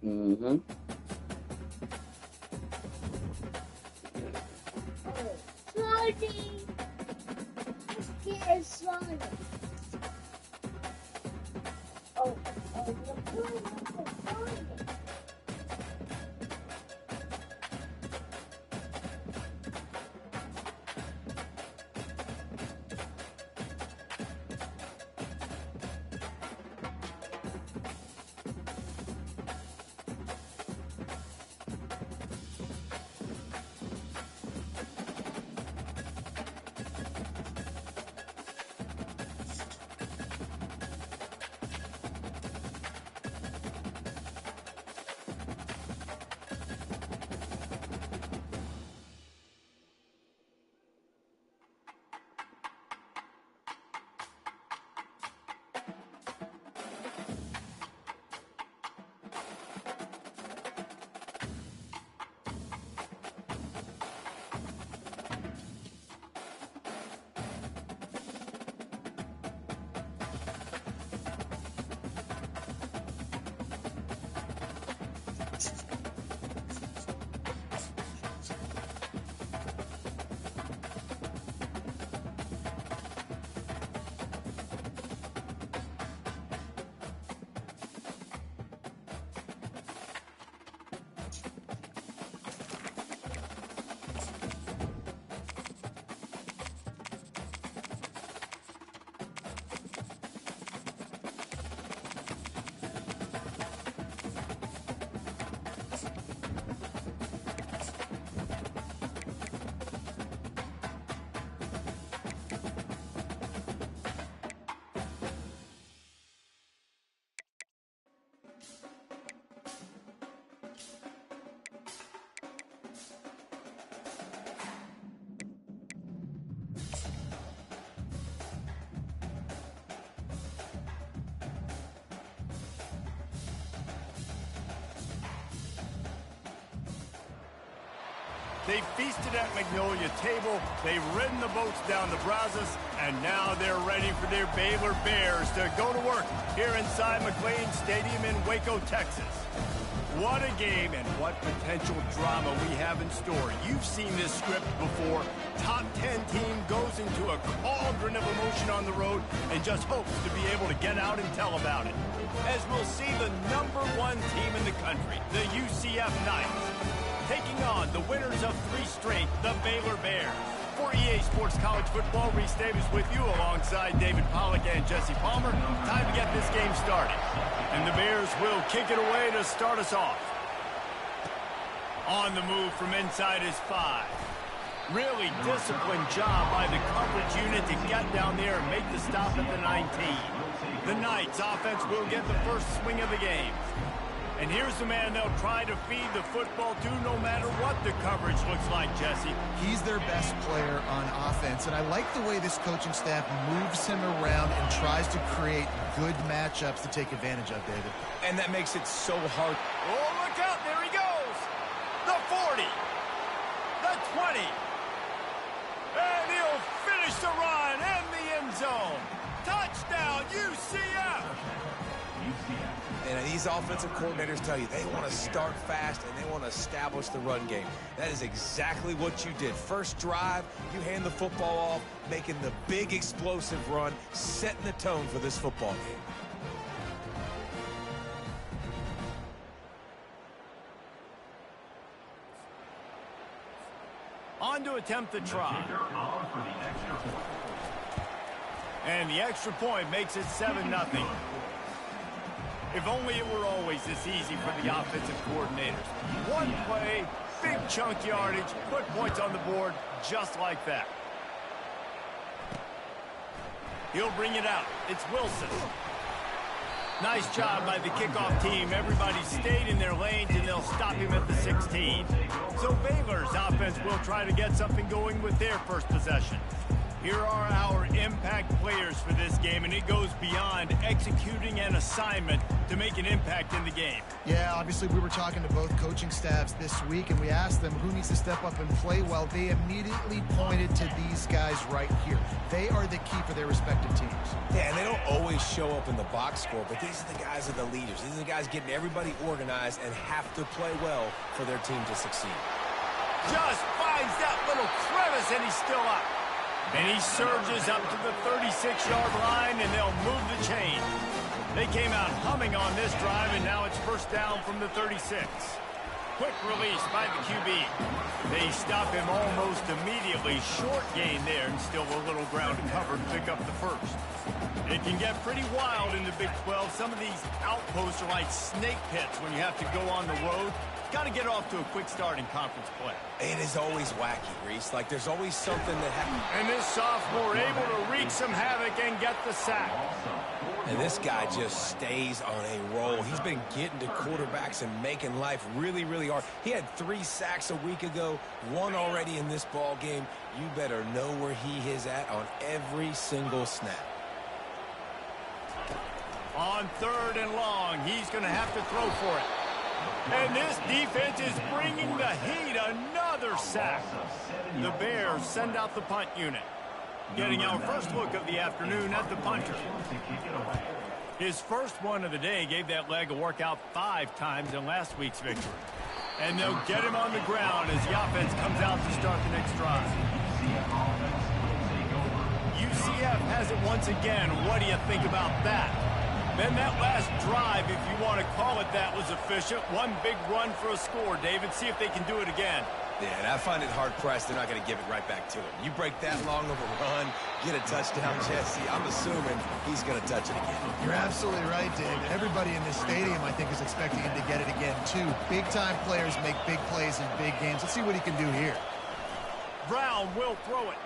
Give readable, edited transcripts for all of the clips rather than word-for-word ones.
Mm-hmm. Sliding. Get sliding. Oh. They feasted at Magnolia Table, they've ridden the boats down the Brazos, and now they're ready for their Baylor Bears to go to work here inside McLean Stadium in Waco, Texas. What a game and what potential drama we have in store. You've seen this script before. Top 10 team goes into a cauldron of emotion on the road and just hopes to be able to get out and tell about it. As we'll see the #1 team in the country, the UCF Knights, taking on the winners of 3 straight, the Baylor Bears. For EA Sports College Football, Reese Davis with you alongside David Pollack and Jesse Palmer. Time to get this game started. And the Bears will kick it away to start us off. On the move from inside is 5. Really disciplined job by the coverage unit to get down there and make the stop at the 19. The Knights offense will get the first swing of the game. And here's the man they'll try to feed the football to no matter what the coverage looks like, Jesse. He's their best player on offense, and I like the way this coaching staff moves him around and tries to create good matchups to take advantage of, David. And that makes it so hard. Oh, look out, there he goes! The 40, the 20, and he'll finish the run in the end zone. Touchdown, UCF! And these offensive coordinators tell you they want to start fast and they want to establish the run game. That is exactly what you did. First drive, you hand the football off, making the big explosive run, setting the tone for this football game. On to attempt the try. And the extra point makes it 7-0. If only it were always this easy for the offensive coordinators. One play, big chunk yardage, put points on the board just like that. He'll bring it out. It's Wilson. Nice job by the kickoff team. Everybody stayed in their lanes, and they'll stop him at the 16. So Baylor's offense will try to get something going with their first possession. Here are our impact players for this game, and it goes beyond executing an assignment to make an impact in the game. Yeah, obviously we were talking to both coaching staffs this week, and we asked them who needs to step up and play well. They immediately pointed to these guys right here. They are the key for their respective teams. Yeah, and they don't always show up in the box score, but these are the guys that are the leaders. These are the guys getting everybody organized and have to play well for their team to succeed. Just finds that little crevice, and he's still up. And he surges up to the 36-yard line, and they'll move the chain. They came out humming on this drive, and now it's first down from the 36. Quick release by the QB. They stop him almost immediately. Short gain there, and still a little ground to cover to pick up the first. It can get pretty wild in the Big 12. Some of these outposts are like snake pits when you have to go on the road. Got to get off to a quick start in conference play. It is always wacky, Reese. Like, there's always something that happens. And this sophomore able to wreak some havoc and get the sack. And this guy just stays on a roll. He's been getting to quarterbacks and making life really, really hard. He had 3 sacks a week ago, 1 already in this ball game. You better know where he is at on every single snap. On 3rd and long, he's going to have to throw for it. And this defense is bringing the heat. Another sack. The Bears send out the punt unit. Getting our first look of the afternoon at the punter. His first one of the day gave that leg a workout 5 times in last week's victory. And they'll get him on the ground as the offense comes out to start the next drive. UCF has it once again. What do you think about that? Then that last drive, if you want to call it that, was efficient. One big run for a score, David. See if they can do it again. Yeah, and I find it hard-pressed. They're not going to give it right back to him. You break that long of a run, get a touchdown, Jesse, I'm assuming he's going to touch it again. You're absolutely right, David. Everybody in this stadium, I think, is expecting him to get it again, too. Big-time players make big plays in big games. Let's see what he can do here. Brown will throw it.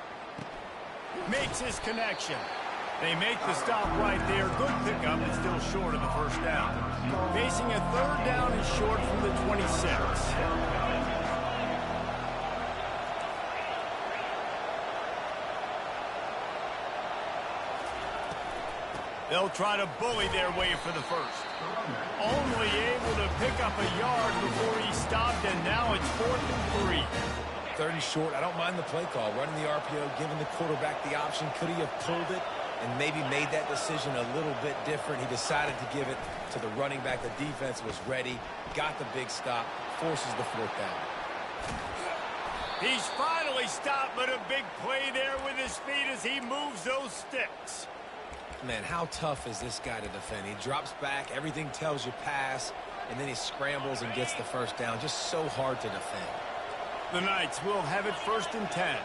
Makes his connection. They make the stop right there. Good pickup, but still short of the first down. Facing a 3rd down and short from the 26. They'll try to bully their way for the first. Only able to pick up a yard before he stopped, and now it's 4th and 3. 3rd and short. I don't mind the play call. Running the RPO, giving the quarterback the option. Could he have pulled it and maybe made that decision a little bit different? He decided to give it to the running back. The defense was ready, got the big stop, forces the 4th down. He's finally stopped, but a big play there with his feet as he moves those sticks. Man, how tough is this guy to defend? He drops back, everything tells you pass, and then he scrambles and gets the first down. Just so hard to defend. The Knights will have it 1st and 10.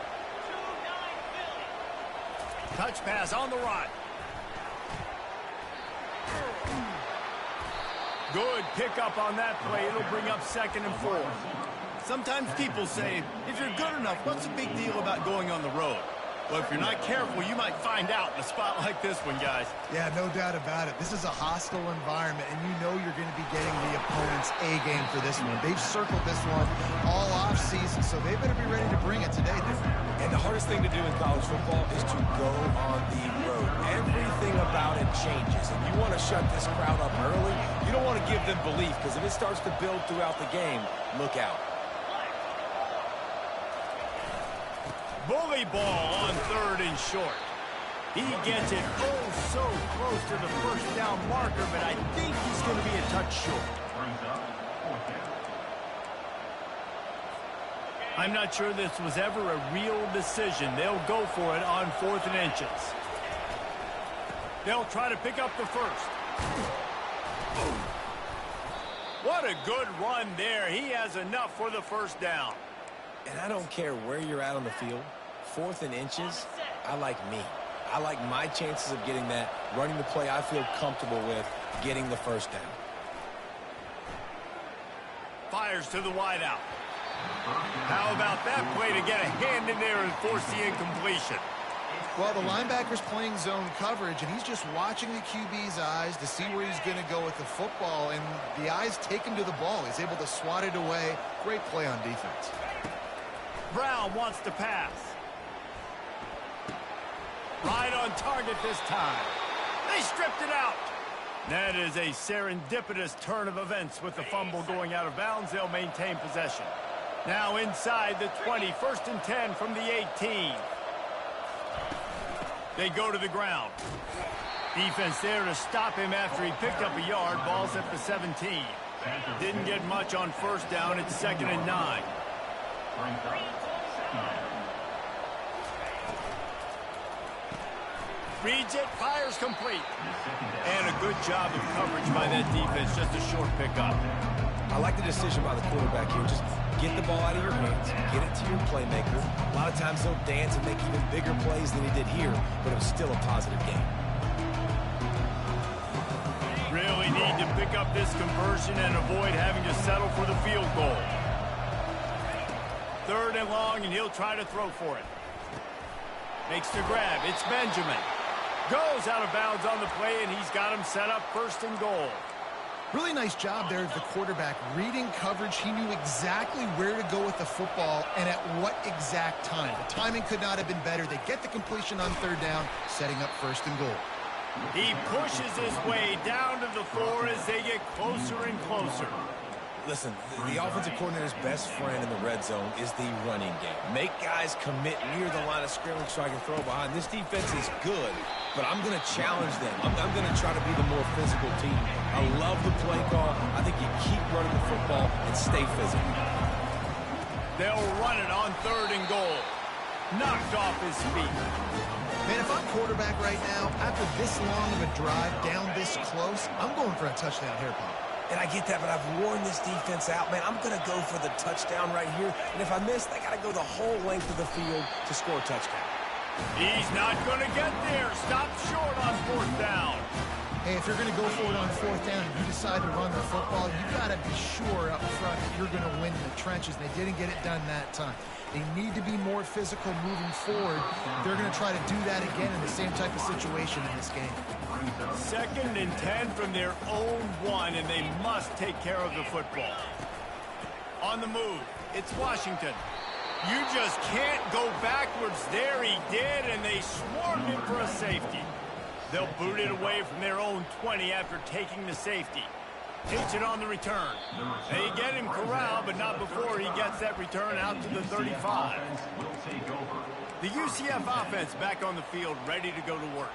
Touch pass on the right. Good pickup on that play. It'll bring up 2nd and 4. Sometimes people say, if you're good enough, what's the big deal about going on the road? Well, if you're not careful, you might find out in a spot like this one, guys. Yeah, no doubt about it. This is a hostile environment, and you know you're going to be getting the opponent's A game for this one. They've circled this one all off-season, so they better be ready to bring it today. And the hardest thing to do in college football is to go on the road. Everything about it changes, and you want to shut this crowd up early. You don't want to give them belief, because if it starts to build throughout the game, look out. Bully ball on 3rd and short. He gets it so close to the first down marker, but I think he's going to be a touch short. I'm not sure this was ever a real decision. They'll go for it on 4th and inches. They'll try to pick up the first. What a good run there. He has enough for the first down. And I don't care where you're at on the field. 4th and inches, I like me. I like my chances of getting that, running the play I feel comfortable with, getting the first down. Fires to the wideout. How about that play to get a hand in there and force the incompletion? Well, the linebacker's playing zone coverage, and he's just watching the QB's eyes to see where he's going to go with the football, and the eyes take him to the ball. He's able to swat it away. Great play on defense. Brown wants to pass. Right on target this time. They stripped it out. That is a serendipitous turn of events with the fumble going out of bounds. They'll maintain possession. Now inside the 20, 1st and 10 from the 18. They go to the ground. Defense there to stop him after he picked up a yard. Ball's at the 17. Didn't get much on 1st down. It's 2nd and 9. Reads it, fires complete. And a good job of coverage by that defense. Just a short pickup. I like the decision by the quarterback here. Just get the ball out of your hands, get it to your playmaker. A lot of times he'll dance and make even bigger plays than he did here, but it was still a positive game. Really need to pick up this conversion and avoid having to settle for the field goal. 3rd and long, and he'll try to throw for it. Makes the grab. It's Benjamin. Goes out of bounds on the play, and he's got him set up 1st and goal. Really nice job there of the quarterback. Reading coverage, he knew exactly where to go with the football and at what exact time. The timing could not have been better. They get the completion on 3rd down, setting up 1st and goal. He pushes his way down to the floor as they get closer and closer. Listen, the offensive coordinator's best friend in the red zone is the running game. Make guys commit near the line of scrimmage so I can throw behind. This defense is good, but I'm going to challenge them. I'm going to try to be the more physical team. I love the play call. I think you keep running the football and stay physical. They'll run it on 3rd and goal. Knocked off his feet. Man, if I'm quarterback right now, after this long of a drive down this close, I'm going for a touchdown here, Pop. And I get that, but I've worn this defense out. Man, I'm going to go for the touchdown right here. And if I miss, I got to go the whole length of the field to score a touchdown. He's not going to get there. Stop short on 4th down. Hey, if you're going to go for it on 4th down and you decide to run the football, you've got to be sure up front that you're going to win in the trenches. They didn't get it done that time. They need to be more physical moving forward. They're going to try to do that again in the same type of situation in this game. 2nd and 10 from their own 1, and they must take care of the football. On the move, it's Washington. You just can't go backwards. There he did, and they swarmed him for a safety. They'll boot it away from their own 20 after taking the safety. Takes it on the return. They get him corralled, but not before he gets that return out to the 35. The UCF offense back on the field, ready to go to work.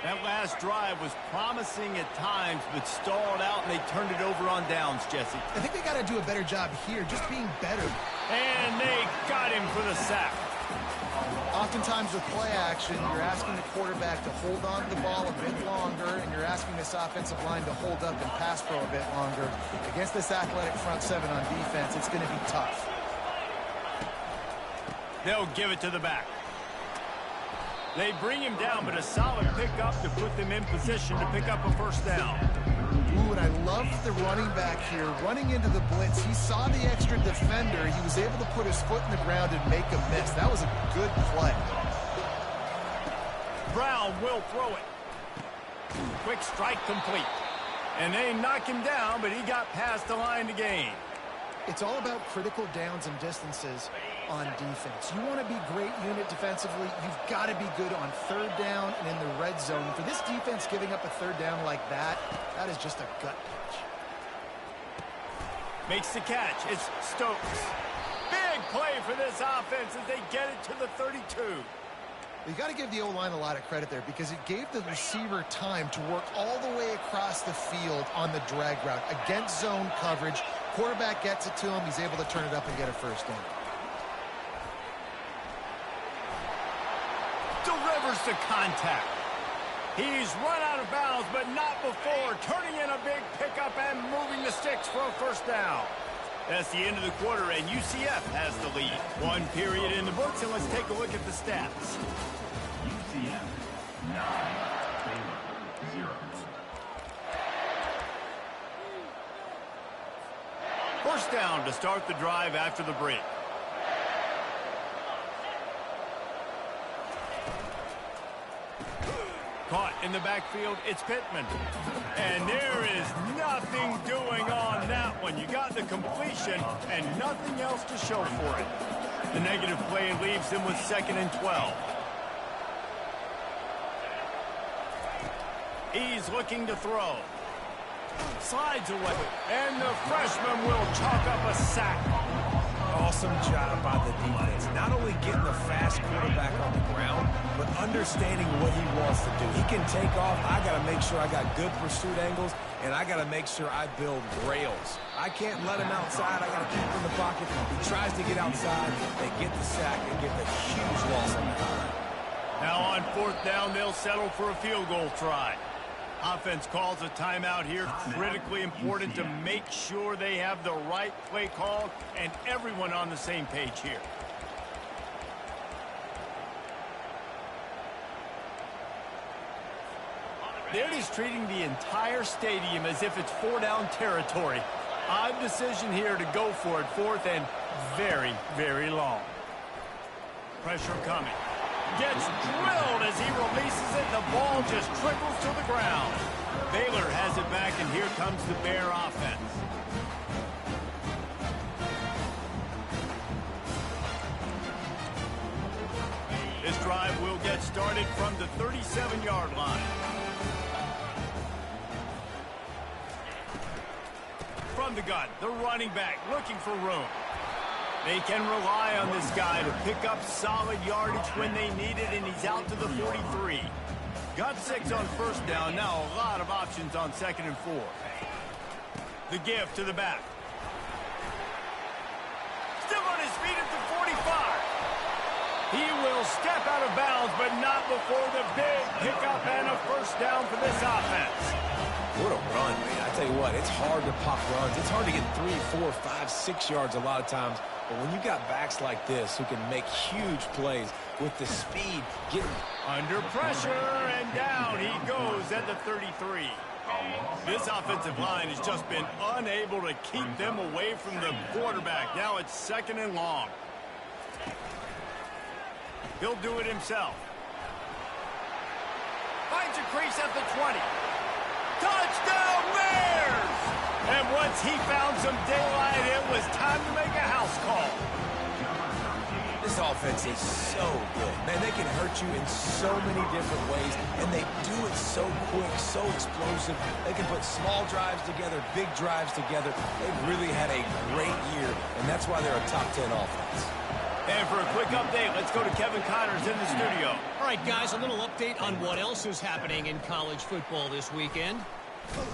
That last drive was promising at times, but stalled out, and they turned it over on downs, Jesse. I think they got to do a better job here, just being better. And they got him for the sack. Oftentimes with play action, you're asking the quarterback to hold on to the ball a bit longer, and you're asking this offensive line to hold up and pass pro a bit longer. Against this athletic front 7 on defense, it's going to be tough. They'll give it to the back. They bring him down, but a solid pickup to put them in position to pick up a 1st down. Ooh, and I love the running back here. Running into the blitz, he saw the extra defender. He was able to put his foot in the ground and make a miss. That was a good play. Brown will throw it. Quick strike complete. And they knock him down, but he got past the line to gain. It's all about critical downs and distances on defense. You want to be great unit defensively, you've got to be good on 3rd down and in the red zone. For this defense giving up a 3rd down like that, that is just a gut punch. Makes the catch. It's Stokes. Big play for this offense as they get it to the 32. You got to give the O-line a lot of credit there because it gave the receiver time to work all the way across the field on the drag route against zone coverage. Quarterback gets it to him. He's able to turn it up and get a 1st down. Delivers the contact. He's run out of bounds, but not before turning in a big pickup and moving the sticks for a 1st down. That's the end of the quarter, and UCF has the lead. 1 period in the books, and let's take a look at the stats. UCF 9, Baylor 0. First down to start the drive after the break. Caught in the backfield, it's Pittman. And there is nothing doing on that one. You got the completion and nothing else to show for it. The negative play leaves them with 2nd and 12. He's looking to throw. Slides away. And the freshman will chalk up a sack. Awesome job by the defense. Not only getting the fast quarterback on the ground, but understanding what he wants to do. He can take off. I got to make sure I got good pursuit angles, and I got to make sure I build rails. I can't let him outside. I got to keep him in the pocket. He tries to get outside. They get the sack and get the huge loss on the highlight. Now on 4th down, they'll settle for a field goal try. Offense calls a timeout here. Critically important to make sure they have the right play call and everyone on the same page here. They're just treating the entire stadium as if it's 4-down territory. Odd decision here to go for it. 4th and very, very long. Pressure coming. Gets drilled as he releases it. The ball just trickles to the ground. Baylor has it back, and here comes the Bear offense. This drive will get started from the 37-yard line. From the gun, the running back looking for room. They can rely on this guy to pick up solid yardage when they need it, and he's out to the 43. Got 6 on 1st down. Now a lot of options on 2nd and 4. The give to the back. Still on his feet at the 45. He will step out of bounds, but not before the big pickup and a 1st down for this offense. What a run, man. I tell you what, it's hard to pop runs. It's hard to get 3, 4, 5, 6 yards a lot of times. But when you got backs like this who can make huge plays with the speed, getting under pressure, and down he goes at the 33. This offensive line has just been unable to keep them away from the quarterback. Now it's 2nd and long. He'll do it himself. Finds a crease at the 20. Touchdown Bears! And once he found some daylight, it was time to make a house call. This offense is so good. Man, they can hurt you in so many different ways, and they do it so quick, so explosive. They can put small drives together, big drives together. They've really had a great year, and that's why they're a top 10 offense. And for a quick update, let's go to Kevin Connors in the studio. All right, guys, a little update on what else is happening in college football this weekend.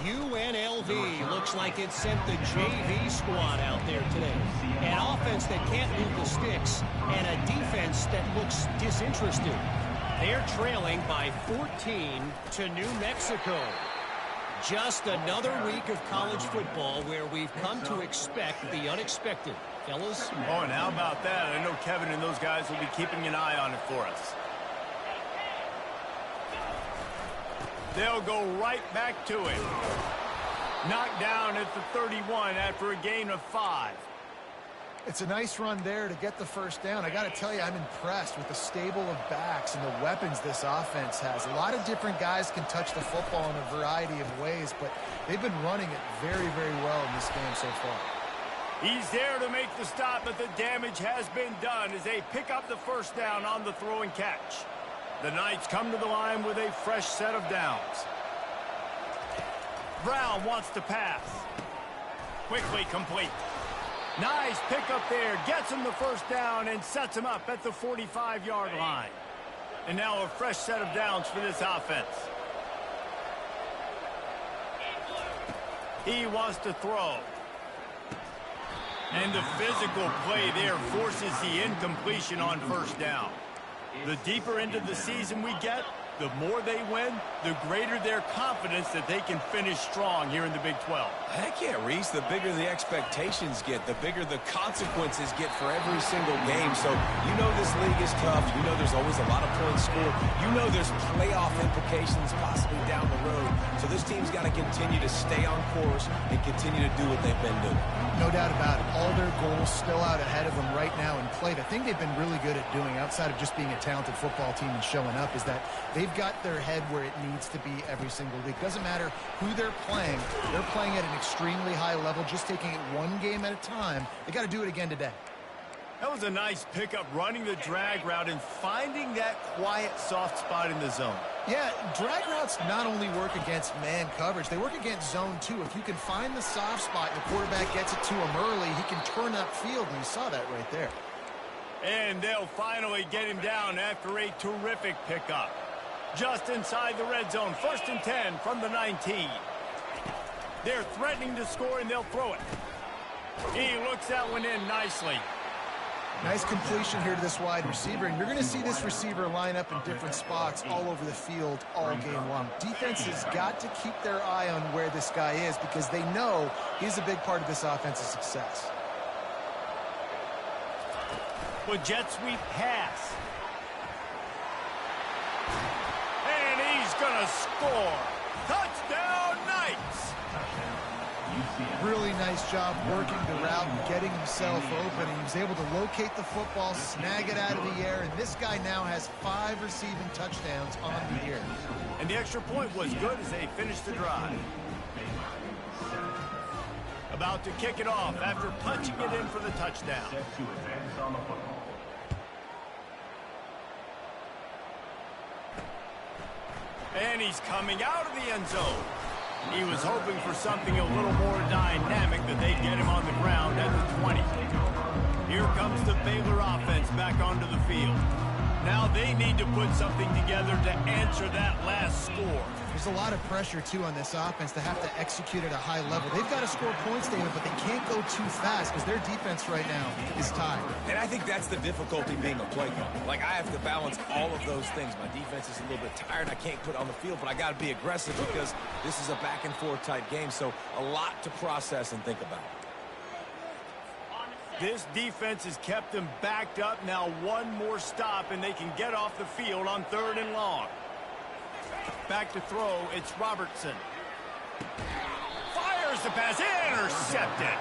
UNLV looks like it sent the JV squad out there today. An offense that can't move the sticks and a defense that looks disinterested. They're trailing by 14 to New Mexico. Just another week of college football where we've come to expect the unexpected. Fellas? Oh, and how about that? I know Kevin and those guys will be keeping an eye on it for us. They'll go right back to it. Knocked down at the 31 after a gain of 5. It's a nice run there to get the 1st down. I got to tell you, I'm impressed with the stable of backs and the weapons this offense has. A lot of different guys can touch the football in a variety of ways, but they've been running it very, very well in this game so far. He's there to make the stop, but the damage has been done as they pick up the 1st down on the throw and catch. The Knights come to the line with a fresh set of downs. Brown wants to pass. Quickly complete. Nice pickup there. Gets him the 1st down and sets him up at the 45-yard line. And now a fresh set of downs for this offense. He wants to throw. And the physical play there forces the incompletion on 1st down. The deeper into the season we get, the more they win, the greater their confidence that they can finish strong here in the Big 12. Heck yeah, Reese, the bigger the expectations get, the bigger the consequences get for every single game. So you know this league is tough. You know there's always a lot of points scored. You know there's playoff implications possibly down the road. So this team's got to continue to stay on course and continue to do what they've been doing. No doubt about it. All their goals still out ahead of them right now in play. The thing they've been really good at doing, outside of just being a talented football team and showing up, is that they've got their head where it needs to be every single week. Doesn't matter who they're playing at an extremely high level, just taking it one game at a time. They got to do it again today. That was a nice pickup, running the drag route and finding that quiet, soft spot in the zone. Yeah, drag routes not only work against man coverage, they work against zone too. If you can find the soft spot, the quarterback gets it to him early, he can turn upfield, and you saw that right there. And they'll finally get him down after a terrific pickup. Just inside the red zone, 1st and 10 from the 19. They're threatening to score, and they'll throw it. He looks that one in nicely. Nice completion here to this wide receiver, and you're going to see this receiver line up in different spots all over the field all game long. Defense has got to keep their eye on where this guy is because they know he's a big part of this offense's success. With jet sweep pass. And he's going to score. Touchdown, Knights! Really nice job working the route and getting himself open. And he was able to locate the football, snag it out of the air, and this guy now has 5 receiving touchdowns on the year. And the extra point was good as they finished the drive. About to kick it off after punching it in for the touchdown. And he's coming out of the end zone. He was hoping for something a little more dynamic, that they'd get him on the ground at the 20. Here comes the Baylor offense back onto the field. Now they need to put something together to answer that last score. There's a lot of pressure, too, on this offense to have to execute at a high level. They've got to score points, David, but they can't go too fast because their defense right now is tired. And I think that's the difficulty being a play caller. Like, I have to balance all of those things. My defense is a little bit tired. I can't put on the field, but I got to be aggressive because this is a back-and-forth type game, so a lot to process and think about. This defense has kept them backed up. Now one more stop, and they can get off the field on 3rd and long. Back to throw, it's Robertson. Fires the pass, intercepted.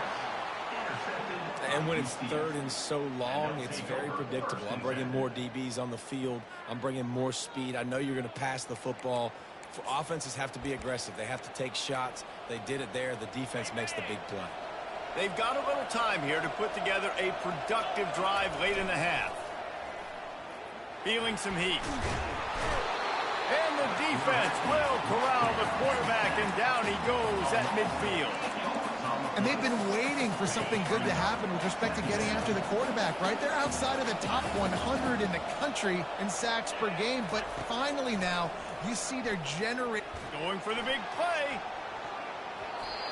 And when it's 3rd and so long, it's very predictable. I'm bringing more DBs on the field. I'm bringing more speed. I know you're going to pass the football. Offenses have to be aggressive. They have to take shots. They did it there. The defense makes the big play. They've got a little time here to put together a productive drive late in the half. Feeling some heat. And the defense will corral the quarterback, and down he goes at midfield. And they've been waiting for something good to happen with respect to getting after the quarterback, right? They're outside of the top 100 in the country in sacks per game, but finally now you see they're going for the big play.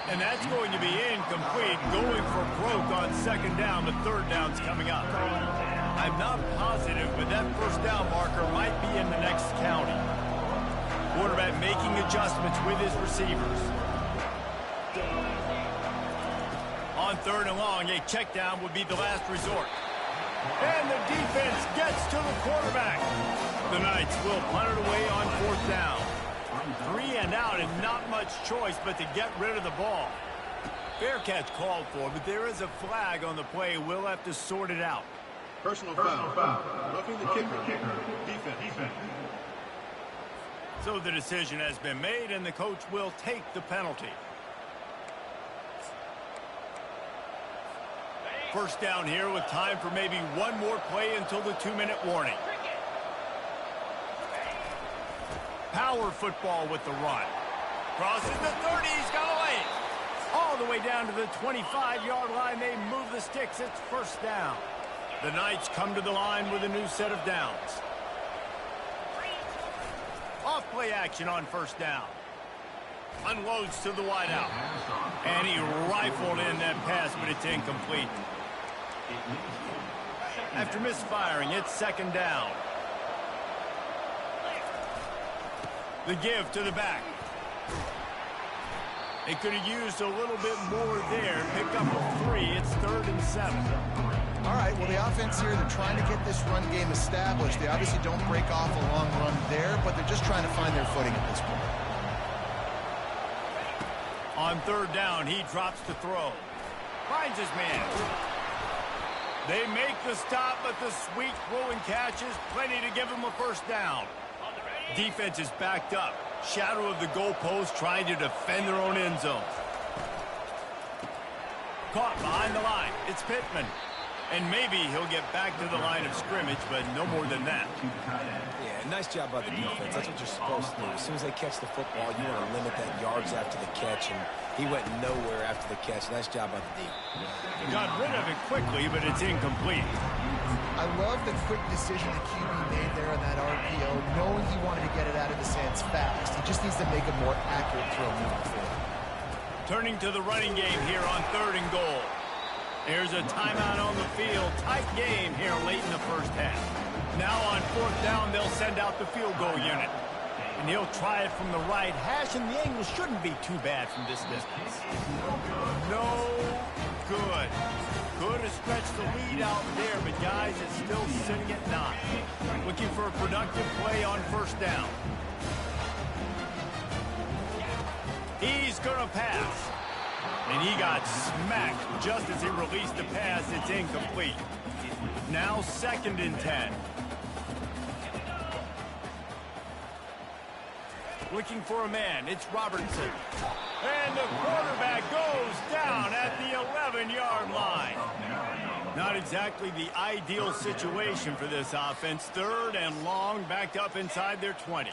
And that's going to be incomplete, going for broke on 2nd down. The 3rd down's coming up. I'm not positive, but that 1st down marker might be in the next county. Quarterback making adjustments with his receivers. On 3rd and long, a check down would be the last resort. And the defense gets to the quarterback. The Knights will punt it away on 4th down. 3 and out, and not much choice but to get rid of the ball. Fair catch called for, but there is a flag on the play. We'll have to sort it out. Personal foul. Roughing the kicker. Defense. So the decision has been made, and the coach will take the penalty. 1st down here with time for maybe one more play until the 2-minute warning. Power football with the run. Crosses the 30, he's got a lane. All the way down to the 25-yard line, they move the sticks, it's 1st down. The Knights come to the line with a new set of downs. Off play action on 1st down. Unloads to the wideout. And he rifled in that pass, but it's incomplete. After misfiring, it's 2nd down. The give to the back. They could have used a little bit more there. Pick up a 3. It's 3rd and 7. All right, well, the offense here, they're trying to get this run game established. They obviously don't break off a long run there, but they're just trying to find their footing at this point. On 3rd down, he drops to throw. Finds his man. They make the stop, but the sweet throw and catch is plenty to give him a 1st down. Defense is backed up. Shadow of the goalpost, trying to defend their own end zone. Caught behind the line. It's Pittman. And maybe he'll get back to the line of scrimmage, but no more than that. Yeah, nice job by the defense. That's what you're supposed to do. As soon as they catch the football, you want to limit that yards after the catch, and he went nowhere after the catch. Nice job by the D. Got rid of it quickly, but it's incomplete. I love the quick decision the QB made there on that RPO, knowing he wanted to get it out of his hands fast. He just needs to make a more accurate throw moving forward. Turning to the running game here on 3rd and goal. Here's a timeout on the field. Tight game here late in the first half. Now on 4th down, they'll send out the field goal unit. And he'll try it from the right hash, and the angle shouldn't be too bad from this distance. No good. Could have stretched the lead out there, but guys, it's still sitting at 9. Looking for a productive play on 1st down. He's going to pass. And he got smacked just as he released the pass. It's incomplete. Now 2nd and 10. Looking for a man. It's Robertson. And the quarterback goes down at the 11-yard line. Not exactly the ideal situation for this offense. 3rd and long, backed up inside their 20.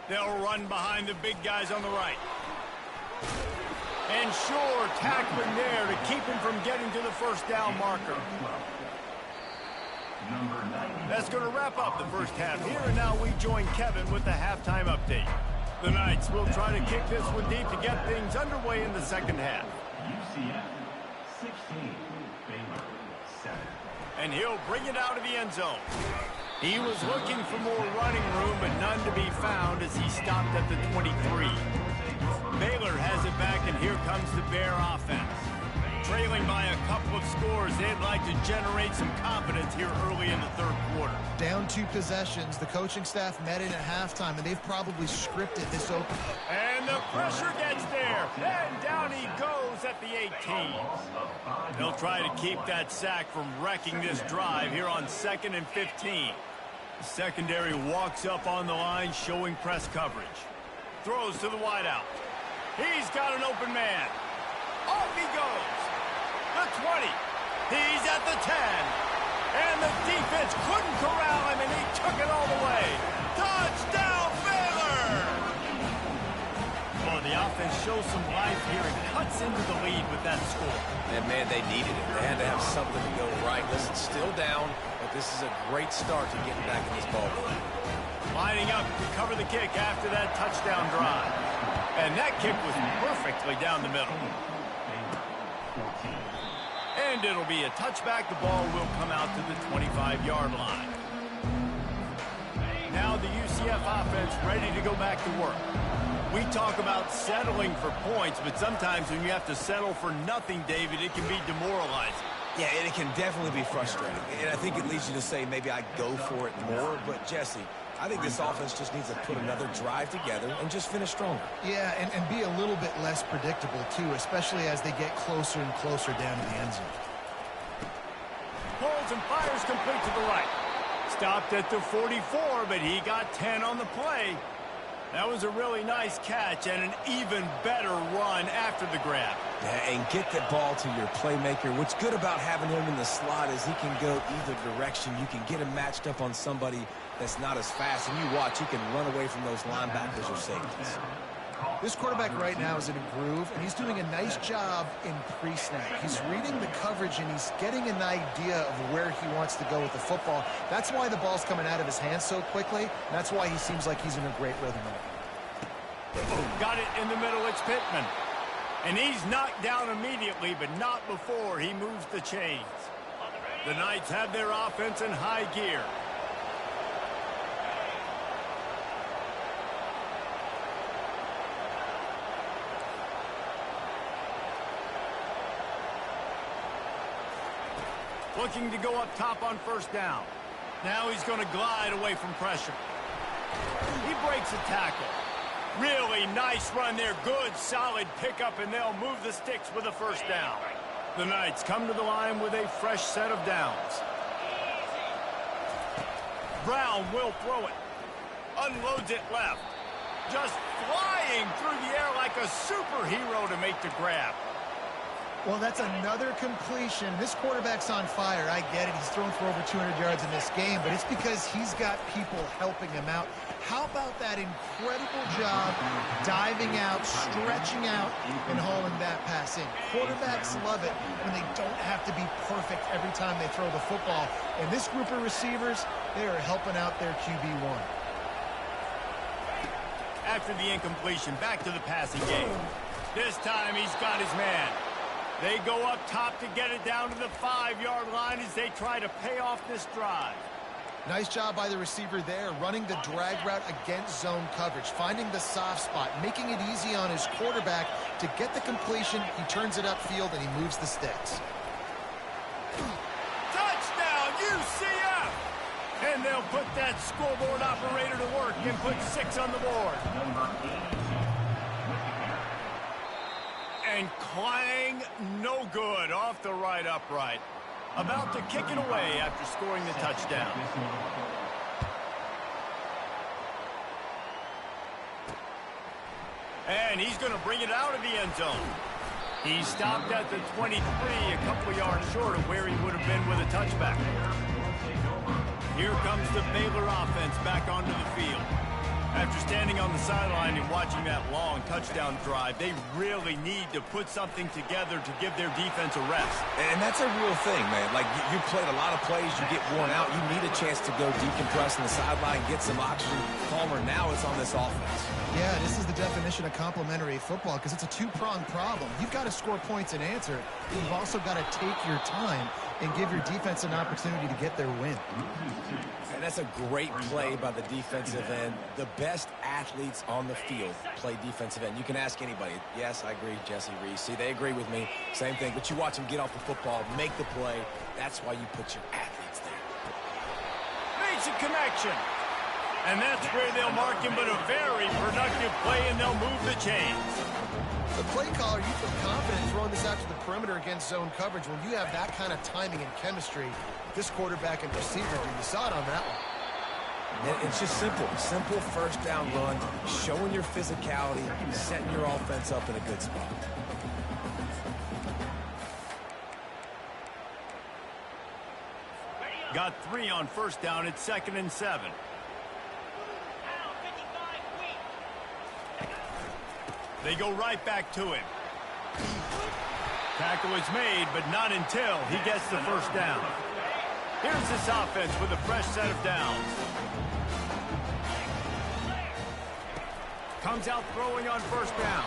They'll run behind the big guys on the right. And sure, tackling there to keep him from getting to the 1st down marker. That's going to wrap up the first half here, and now we join Kevin with the halftime update. The Knights will try to kick this one deep to get things underway in the 2nd half. UCF 16, Baylor 7. And he'll bring it out of the end zone. He was looking for more running room, but none to be found as he stopped at the 23. Baylor has it back, and here comes the Bear offense. Trailing by a couple of scores, they'd like to generate some confidence here early in the 3rd quarter. Down 2 possessions. The coaching staff met in at halftime, and they've probably scripted this open. And the pressure gets there, and down he goes at the 18. They'll try to keep that sack from wrecking this drive here on 2nd and 15. The secondary walks up on the line, showing press coverage. Throws to the wideout. He's got an open man. Off he goes. The 20. He's at the 10. And the defense couldn't corral him, and he took it all the way. Touchdown, Baylor! Well, the offense shows some life here and cuts into the lead with that score. And, man, they needed it. They had to have something to go right. Listen, still down, but this is a great start to getting back in this ball game. Lining up to cover the kick after that touchdown drive. And that kick was perfectly down the middle. And it'll be a touchback. The ball will come out to the 25-yard line. Now the UCF offense ready to go back to work. We talk about settling for points, but sometimes when you have to settle for nothing, David, it can be demoralizing. Yeah, and it can definitely be frustrating. And I think it leads you to say maybe I go for it more. But, Jesse, I think this offense just needs to put another drive together and just finish stronger. Yeah, and be a little bit less predictable, too, especially as they get closer and closer down to the end zone. Pulls and fires complete to the right. Stopped at the 44, but he got 10 on the play. That was a really nice catch and an even better run after the grab. Yeah, and get the ball to your playmaker. What's good about having him in the slot is he can go either direction. You can get him matched up on somebody that's not as fast, and you watch, he can run away from those linebackers or safeties. This quarterback right now is in a groove, and he's doing a nice job in pre-snap. He's reading the coverage, and he's getting an idea of where he wants to go with the football. That's why the ball's coming out of his hands so quickly, and that's why he seems like he's in a great rhythm right now. Got it in the middle. It's Pittman. And he's knocked down immediately, but not before he moves the chains. The Knights have their offense in high gear. Looking to go up top on first down. Now he's going to glide away from pressure. He breaks a tackle. Really nice run there. Good, solid pickup, and they'll move the sticks with a first down. The Knights come to the line with a fresh set of downs. Brown will throw it. Unloads it left. Just flying through the air like a superhero to make the grab. Well, that's another completion. This quarterback's on fire. I get it. He's thrown for over 200 yards in this game, but it's because he's got people helping him out. How about that incredible job diving out, stretching out, and hauling that pass in? Quarterbacks love it when they don't have to be perfect every time they throw the football. And this group of receivers, they are helping out their QB1. After the incompletion, back to the passing game. This time he's got his man. They go up top to get it down to the 5-yard line as they try to pay off this drive. Nice job by the receiver there, running the drag route against zone coverage, finding the soft spot, making it easy on his quarterback to get the completion. He turns it upfield, and he moves the sticks. Touchdown, UCF! And they'll put that scoreboard operator to work and put 6 on the board. And clang, no good, off the right upright. About to kick it away after scoring the touchdown. And he's going to bring it out of the end zone. He stopped at the 23, a couple yards short of where he would have been with a touchback. Here comes the Baylor offense back onto the field. After standing on the sideline and watching that long touchdown drive, they really need to put something together to give their defense a rest. And that's a real thing, man. Like, you played a lot of plays, you get worn out, you need a chance to go decompress on the sideline, get some oxygen. Palmer, now it's on this offense. Yeah, this is the definition of complementary football because it's a two-pronged problem. You've got to score points and answer. You've also got to take your time and give your defense an opportunity to get their win. And that's a great play by the defensive end. The best athletes on the field play defensive end. You can ask anybody. Yes, I agree, Jesse Reese. See, they agree with me. Same thing. But you watch them get off the football, make the play. That's why you put your athletes there. Makes a connection. And that's where they'll mark him, but a very productive play, and they'll move the chains. The play caller, you feel confident throwing this out to the perimeter against zone coverage when you have that kind of timing and chemistry. This quarterback and receiver, you saw it on that one. And it's just simple. Simple first down run, showing your physicality, setting your offense up in a good spot. Got 3 on first down. It's 2nd and 7. They go right back to him. Tackle is made, but not until he gets the first down. Here's this offense with a fresh set of downs. Comes out throwing on first down.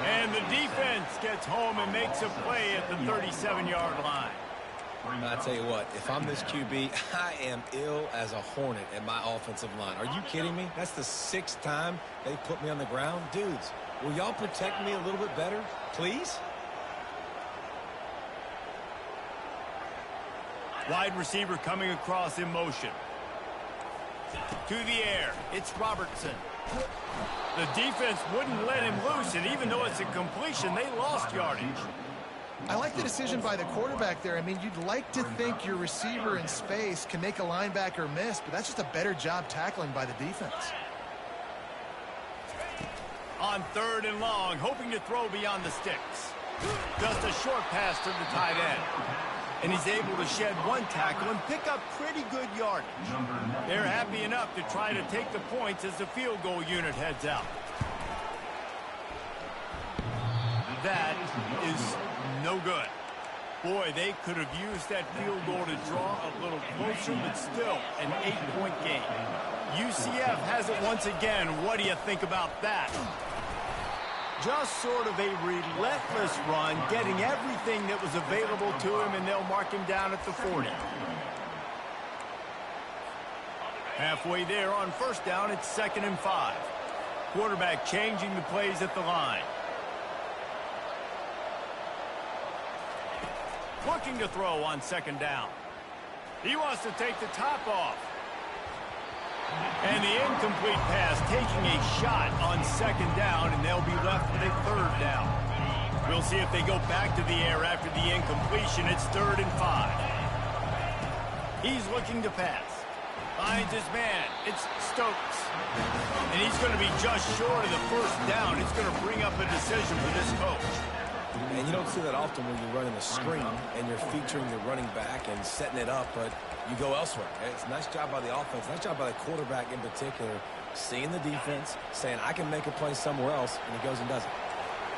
And the defense gets home and makes a play at the 37-yard line. I tell you what, if I'm this QB, I am ill as a hornet at my offensive line. Are you kidding me? That's the 6th time they put me on the ground. Dudes, will y'all protect me a little bit better, please? Wide receiver coming across in motion. To the air, it's Robertson. The defense wouldn't let him loose, and even though it's a completion, they lost yardage. I like the decision by the quarterback there. I mean, you'd like to think your receiver in space can make a linebacker miss, but that's just a better job tackling by the defense. On 3rd and long, hoping to throw beyond the sticks. Just a short pass to the tight end. And he's able to shed 1 tackle and pick up pretty good yardage. They're happy enough to try to take the points as the field goal unit heads out. That is no good. Boy, they could have used that field goal to draw a little closer, but still an 8-point game. UCF has it once again. What do you think about that? Just sort of a relentless run, getting everything that was available to him, and they'll mark him down at the 40. Halfway there on first down, it's 2nd and 5. Quarterback changing the plays at the line. Looking to throw on 2nd down. He wants to take the top off. And the incomplete pass taking a shot on 2nd down, and they'll be left with a 3rd down. We'll see if they go back to the air after the incompletion. It's 3rd and 5. He's looking to pass. Finds his man. It's Stokes. And he's going to be just short of the 1st down. It's going to bring up a decision for this coach. And you don't see that often when you're running a screen and you're featuring the running back and setting it up, but you go elsewhere. It's a nice job by the offense, nice job by the quarterback in particular, seeing the defense, saying, I can make a play somewhere else, and he goes and does it.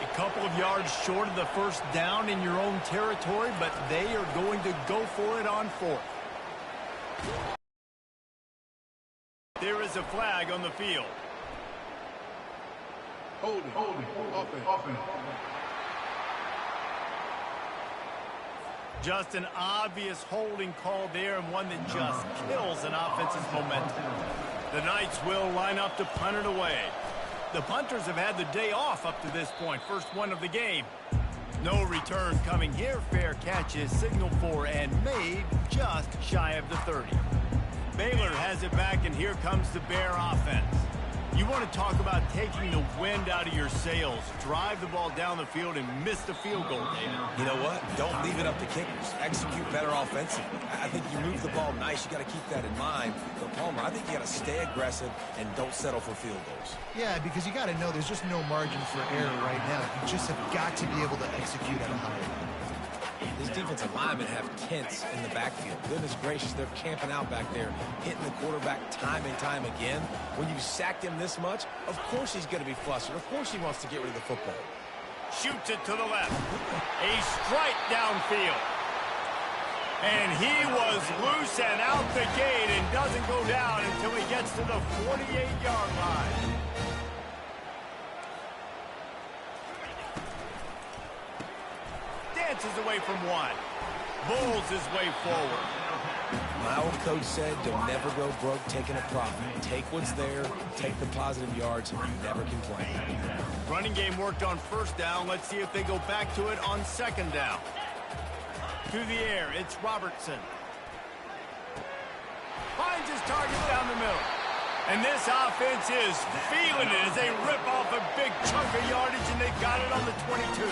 A couple of yards short of the first down in your own territory, but they are going to go for it on fourth. There is a flag on the field. Holding. Offense. Just an obvious holding call there, and one that just kills an offense's momentum. The Knights will line up to punt it away. The punters have had the day off up to this point. First one of the game. No return coming here. Fair catch is signaled for and made just shy of the 30. Baylor has it back, and here comes the Bear offense. You want to talk about taking the wind out of your sails. Drive the ball down the field and miss the field goal, David. You know what? Don't leave it up to kickers. Execute better offensively. I think you move the ball nice. You got to keep that in mind. But, Palmer, I think you got to stay aggressive and don't settle for field goals. Yeah, because you got to know there's just no margin for error right now. You just have got to be able to execute at a high level. These defensive linemen have tents in the backfield. Goodness gracious, they're camping out back there, hitting the quarterback time and time again. When you sacked him this much, of course he's going to be flustered. Of course he wants to get rid of the football. Shoots it to the left. A strike downfield. And he was loose and out the gate and doesn't go down until he gets to the 48-yard line. Dances away from one. Bulls his way forward. My old coach said, don't never go broke taking a profit. Take what's there, take the positive yards, and you never complain. Running game worked on first down. Let's see if they go back to it on second down. To the air, it's Robertson. Finds his target down the middle. And this offense is feeling it as they rip off a big chunk of yardage, and they've got it on the 22.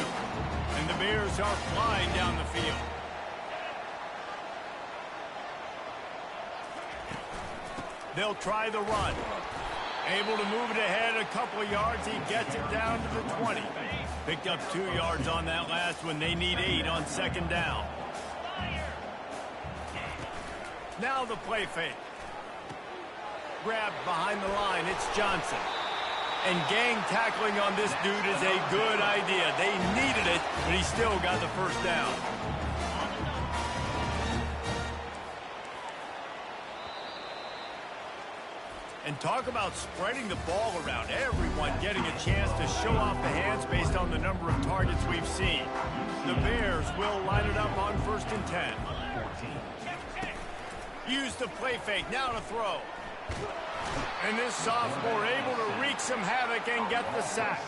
And the Bears are flying down the field. They'll try the run. Able to move it ahead a couple of yards. He gets it down to the 20. Picked up 2 yards on that last one. They need 8 on second down. Now the play fake. Grabbed behind the line. It's Johnson. And gang tackling on this dude is a good idea. They needed it, but he still got the first down. And talk about spreading the ball around. Everyone getting a chance to show off the hands based on the number of targets we've seen. The Bears will line it up on 1st and 10. Use the play fake. Now to throw. And this sophomore able to wreak some havoc and get the sack.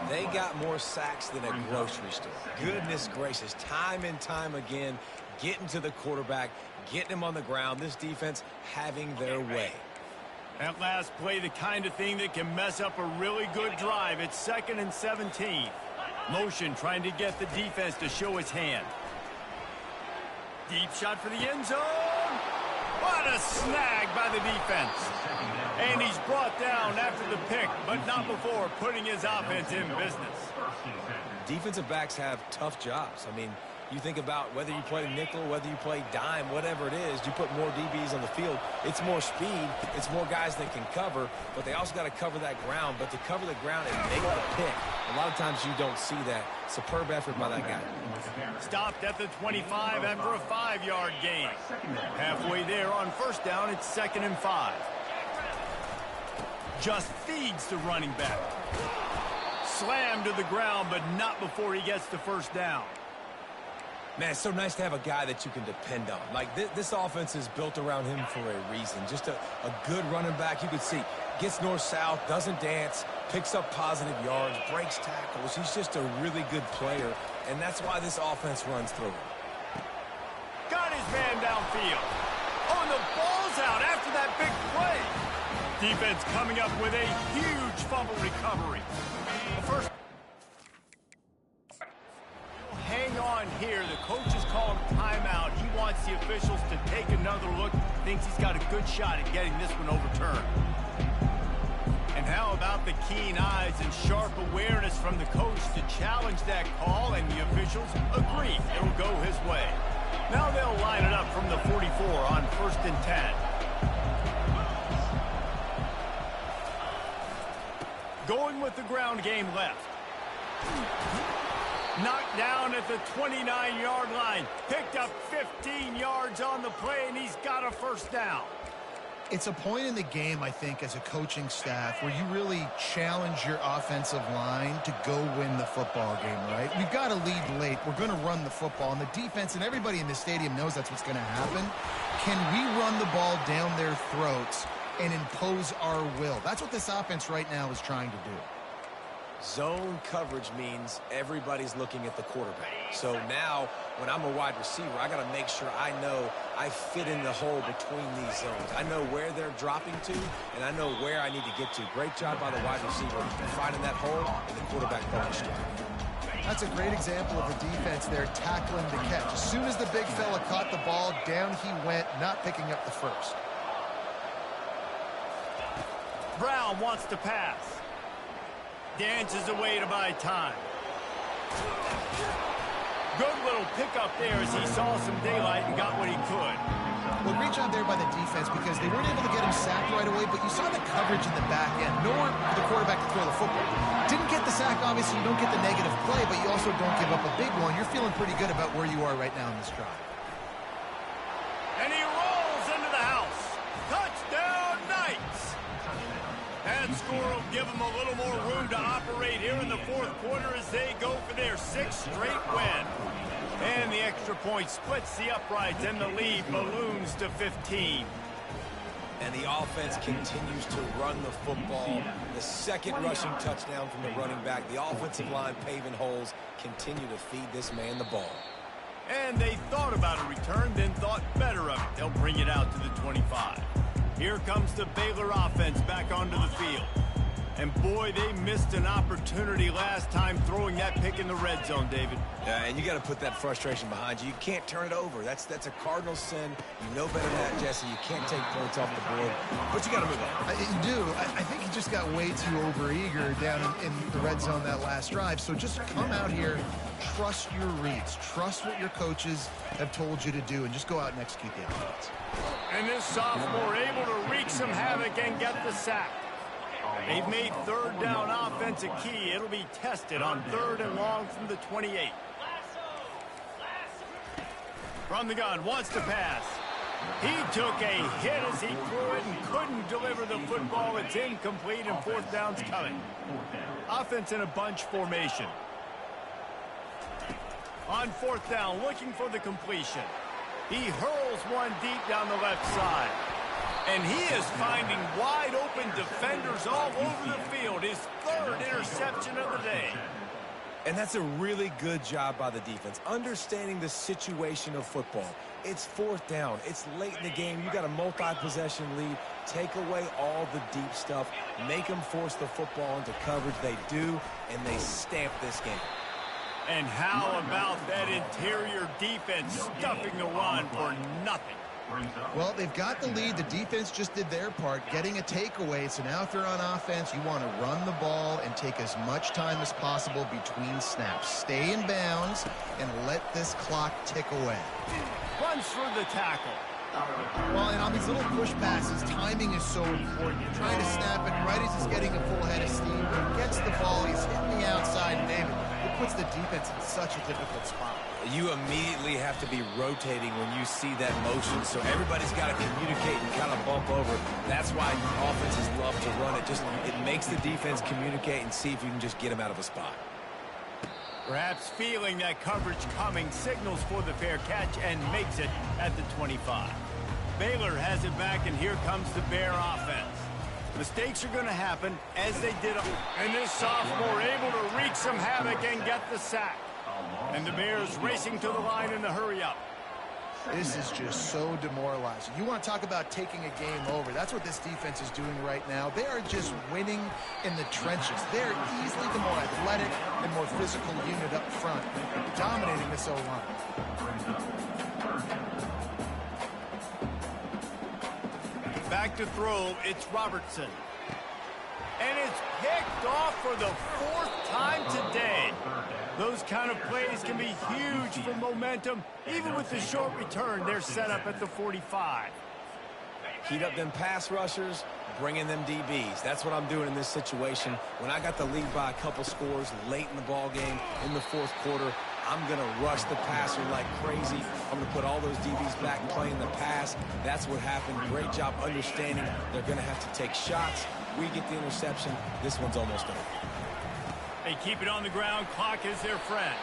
They got more sacks than a grocery store. Goodness gracious, time and time again, getting to the quarterback, getting him on the ground. This defense having their way. That last play, the kind of thing that can mess up a really good drive. It's 2nd and 17. Motion trying to get the defense to show his hand. Deep shot for the end zone. What a snag by the defense. And he's brought down after the pick, but not before putting his offense in business. Defensive backs have tough jobs. I mean, you think about whether you play nickel, whether you play dime, whatever it is, you put more DBs on the field. It's more speed. It's more guys that can cover, but they also got to cover that ground. But to cover the ground and make the pick, a lot of times you don't see that. Superb effort by that guy. Stopped at the 25 after a 5-yard gain. Halfway there on first down, it's 2nd and 5. Just feeds the running back. Slammed to the ground, but not before he gets the first down. Man, it's so nice to have a guy that you can depend on. Like, this offense is built around him for a reason. Just a good running back. You can see, gets north-south, doesn't dance, picks up positive yards, breaks tackles. He's just a really good player, and that's why this offense runs through him. Got his man downfield. Oh, and the ball's out after that big play. Defense coming up with a huge fumble recovery. The first... Hang on here. The coach is calling timeout. He wants the officials to take another look. Thinks he's got a good shot at getting this one overturned. And how about the keen eyes and sharp awareness from the coach to challenge that call, and the officials agree it'll go his way. Now they'll line it up from the 44 on 1st and 10. Going with the ground game left. Knocked down at the 29-yard line. Picked up 15 yards on the play, and he's got a first down. It's a point in the game, I think, as a coaching staff where you really challenge your offensive line to go win the football game, right? We've got to lead late. We're going to run the football. And the defense and everybody in the stadium knows that's what's going to happen. Can we run the ball down their throats and impose our will? That's what this offense right now is trying to do. Zone coverage means everybody's looking at the quarterback. So now, when I'm a wide receiver, I got to make sure I know I fit in the hole between these zones. I know where they're dropping to, and I know where I need to get to. Great job by the wide receiver finding that hole, and the quarterback throwing strike. That's a great example of the defense there tackling the catch. As soon as the big fella caught the ball, down he went, not picking up the first. Brown wants to pass. Dances away to buy time. Good little pickup there as he saw some daylight and got what he could. Well, great job there by the defense because they weren't able to get him sacked right away, but you saw the coverage in the back end. Nowhere for the quarterback to throw the football. Didn't get the sack, obviously. You don't get the negative play, but you also don't give up a big one. You're feeling pretty good about where you are right now in this drive. And he rolls into the house. Touchdown, Knights! That score will give them a little more room to operate here in the fourth quarter as they go for their 6th straight win. And the extra point splits the uprights, and the lead balloons to 15. And the offense continues to run the football. The second rushing touchdown from the running back. The offensive line paving holes. Continue to feed this man the ball. And they thought about a return, then thought better of it. They'll bring it out to the 25. Here comes the Baylor offense back onto the field. And boy, they missed an opportunity last time throwing that pick in the red zone, David. And you got to put that frustration behind you. You can't turn it over. That's a cardinal sin. You know better than that, Jesse. You can't take points off the board. But you got to move on. You do. I think he just got way too overeager down in the red zone that last drive. So just come out here, trust your reads, trust what your coaches have told you to do, and just go out and execute the offense. And this sophomore able to wreak some havoc and get the sack. They've made third down offense a key. It'll be tested on 3rd and long from the 28. From the gun, wants to pass. He took a hit as he threw it and couldn't deliver the football. It's incomplete, and 4th down's coming. Offense in a bunch formation. On 4th down, looking for the completion. He hurls one deep down the left side. And he is finding wide-open defenders all over the field. His 3rd interception of the day. And that's a really good job by the defense, understanding the situation of football. It's 4th down. It's late in the game. You got a multi-possession lead. Take away all the deep stuff. Make them force the football into coverage. They do, and they stamp this game. And how about that interior defense stuffing the run for nothing? Well, they've got the lead. The defense just did their part, getting a takeaway. So now if they're on offense, you want to run the ball and take as much time as possible between snaps. Stay in bounds and let this clock tick away. Runs through the tackle. Well, and on these little push passes, timing is so important. You're trying to snap it right as he's getting a full head of steam. When he gets the ball, he's hitting the outside, and David, it puts the defense in such a difficult spot. You immediately have to be rotating when you see that motion, so everybody's got to communicate and kind of bump over. That's why offenses love to run it. It makes the defense communicate and see if you can just get them out of a spot. Perhaps feeling that coverage coming, signals for the fair catch and makes it at the 25. Baylor has it back, and here comes the Bear offense. Mistakes are going to happen as they did. And this sophomore able to wreak some havoc and get the sack. And the Bears racing to the line in the hurry-up. This is just so demoralizing. You want to talk about taking a game over. That's what this defense is doing right now. They are just winning in the trenches. They're easily the more athletic and more physical unit up front, dominating this O-line. Back to throw, it's Robertson. And it's picked off for the 4th time today. Those kind of plays can be huge for momentum. Even with the short return, they're set up at the 45. Heat up them pass rushers, bring in them DBs. That's what I'm doing in this situation. When I got the lead by a couple scores late in the ball game in the 4th quarter, I'm going to rush the passer like crazy. I'm going to put all those DBs back and playing the pass. That's what happened. Great job understanding they're going to have to take shots. We get the interception. This one's almost over. They keep it on the ground. Clock is their friend.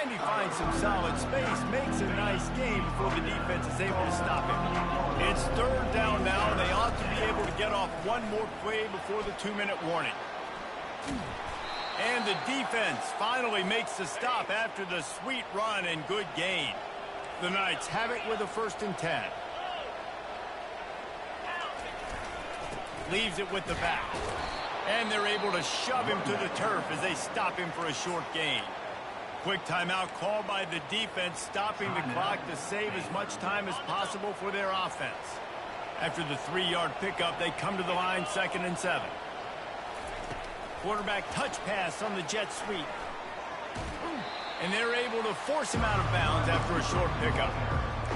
And he finds some solid space. Makes a nice game before the defense is able to stop him. It's 3rd down now. They ought to be able to get off one more play before the 2-minute warning. And the defense finally makes the stop after the sweet run and good gain. The Knights have it with a 1st and 10. Leaves it with the back. And they're able to shove him to the turf as they stop him for a short gain. Quick timeout called by the defense, stopping the clock to save as much time as possible for their offense. After the 3-yard pickup, they come to the line 2nd and 7. Quarterback touch pass on the jet sweep. And they're able to force him out of bounds after a short pickup.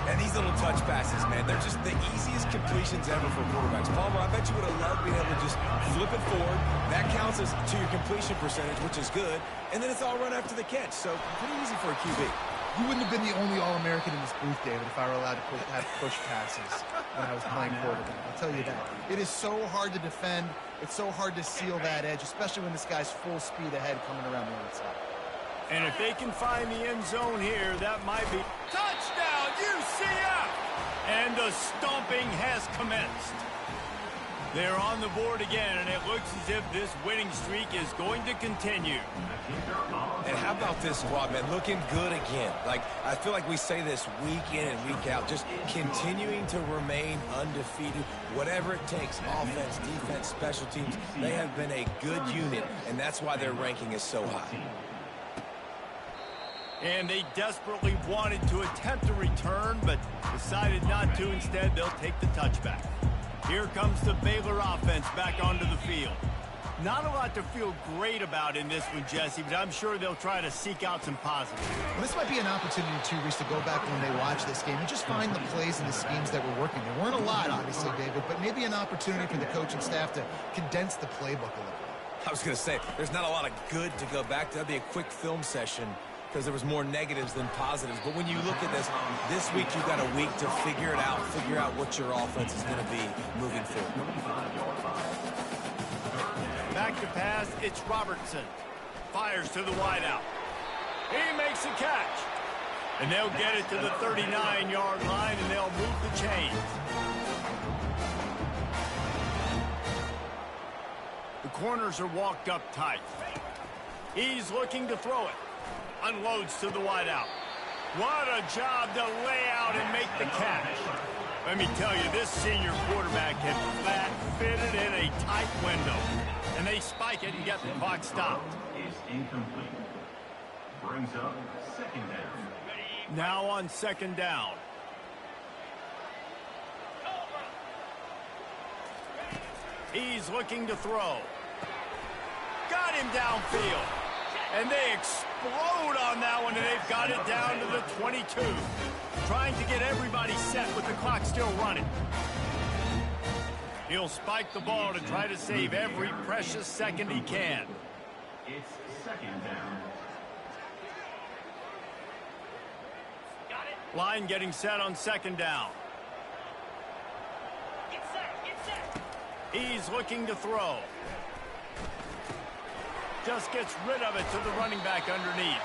And these little touch passes, man, they're just the easiest completions ever for quarterbacks. Palmer, I bet you would have loved being able to just flip it forward. That counts as to your completion percentage, which is good. And then it's all run after the catch. So pretty easy for a QB. You wouldn't have been the only All-American in this booth, David, if I were allowed to have push passes when I was playing quarterback. I'll tell you that. It is so hard to defend. It's so hard to seal that edge, especially when this guy's full speed ahead coming around the outside. And if they can find the end zone here, that might be touchdown UCF! And the stomping has commenced. They're on the board again, and it looks as if this winning streak is going to continue. And how about this squad, man? Looking good again. Like, I feel like we say this week in and week out, just continuing to remain undefeated, whatever it takes, offense, defense, special teams. They have been a good unit, and that's why their ranking is so high. And they desperately wanted to attempt a return, but decided not to. Instead, they'll take the touchback. Here comes the Baylor offense back onto the field. Not a lot to feel great about in this one, Jesse, but I'm sure they'll try to seek out some positives. Well, this might be an opportunity, too, Reese, to go back when they watch this game and just find the plays and the schemes that were working. There weren't a lot, obviously, David, but maybe an opportunity for the coaching staff to condense the playbook a little bit. I was going to say, there's not a lot of good to go back to. That'd be a quick film session, because there was more negatives than positives. But when you look at this week you've got a week to figure it out, figure out what your offense is going to be moving forward. Back to pass, it's Robertson. Fires to the wideout. He makes a catch. And they'll get it to the 39-yard line, and they'll move the chains. The corners are walked up tight. He's looking to throw it. Unloads to the wideout. What a job to lay out and make the catch. Let me tell you, this senior quarterback had flat fitted in a tight window. And they spike it and get the clock stopped. Is incomplete. Brings up 2nd down. Now on 2nd down. He's looking to throw. Got him downfield. And they explode on that one, and they've got it down to the 22. Trying to get everybody set with the clock still running. He'll spike the ball to try to save every precious second he can. It's 2nd down. Line getting set on 2nd down. He's looking to throw. Just gets rid of it to the running back underneath.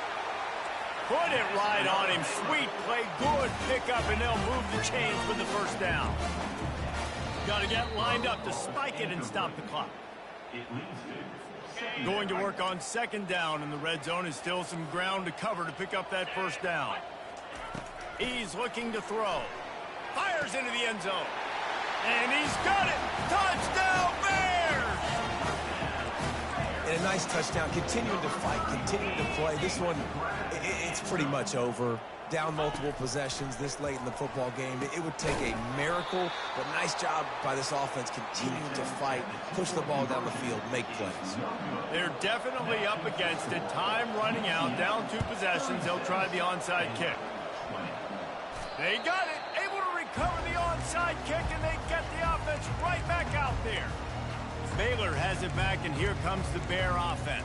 Put it right on him. Sweet play. Good pickup, and they'll move the chains with the 1st down. Got to get lined up to spike it and stop the clock. It leads to Going to work on 2nd down, and the red zone is still some ground to cover to pick up that 1st down. He's looking to throw. Fires into the end zone. And he's got it. Touchdown, Bears! And a nice touchdown, continuing to fight, continuing to play. This one, it's pretty much over. Down multiple possessions this late in the football game. It would take a miracle, but nice job by this offense continuing to fight, push the ball down the field, make plays. They're definitely up against it. Time running out, down 2 possessions. They'll try the onside kick. They got it, able to recover the onside kick, and they get the offense right back out there. Baylor has it back, and here comes the Bear offense.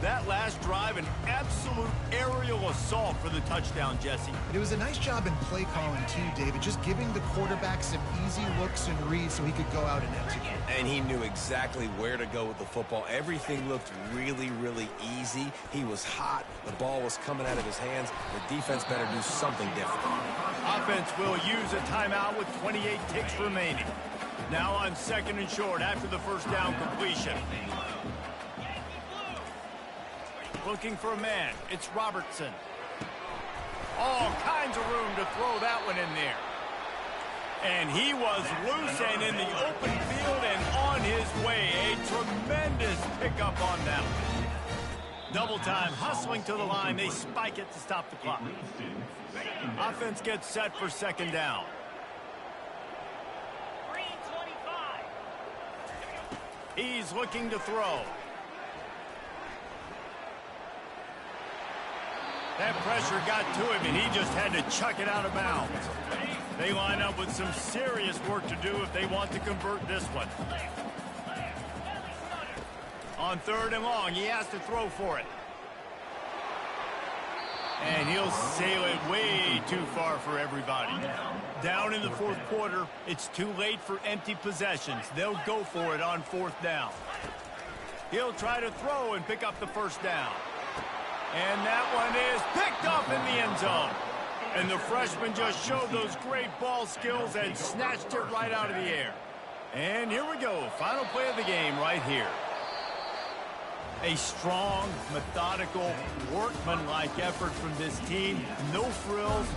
That last drive, an absolute aerial assault for the touchdown, Jesse. It was a nice job in play calling, too, David, just giving the quarterback some easy looks and reads so he could go out and execute. And he knew exactly where to go with the football. Everything looked really, really easy. He was hot. The ball was coming out of his hands. The defense better do something different. Offense will use a timeout with 28 ticks remaining. Now on 2nd and short after the first down completion. Looking for a man. It's Robertson. All kinds of room to throw that one in there. And he was loose and in the open field and on his way. A tremendous pickup on that one. Double time, hustling to the line. They spike it to stop the clock. Offense gets set for 2nd down. He's looking to throw. That pressure got to him, and he just had to chuck it out of bounds. They line up with some serious work to do if they want to convert this one. On 3rd and long, he has to throw for it. And he'll sail it way too far for everybody. Down in the 4th quarter, it's too late for empty possessions. They'll go for it on 4th down. He'll try to throw and pick up the 1st down. And that one is picked off in the end zone. And the freshman just showed those great ball skills and snatched it right out of the air. And here we go. Final play of the game right here. A strong, methodical, workmanlike effort from this team. No frills,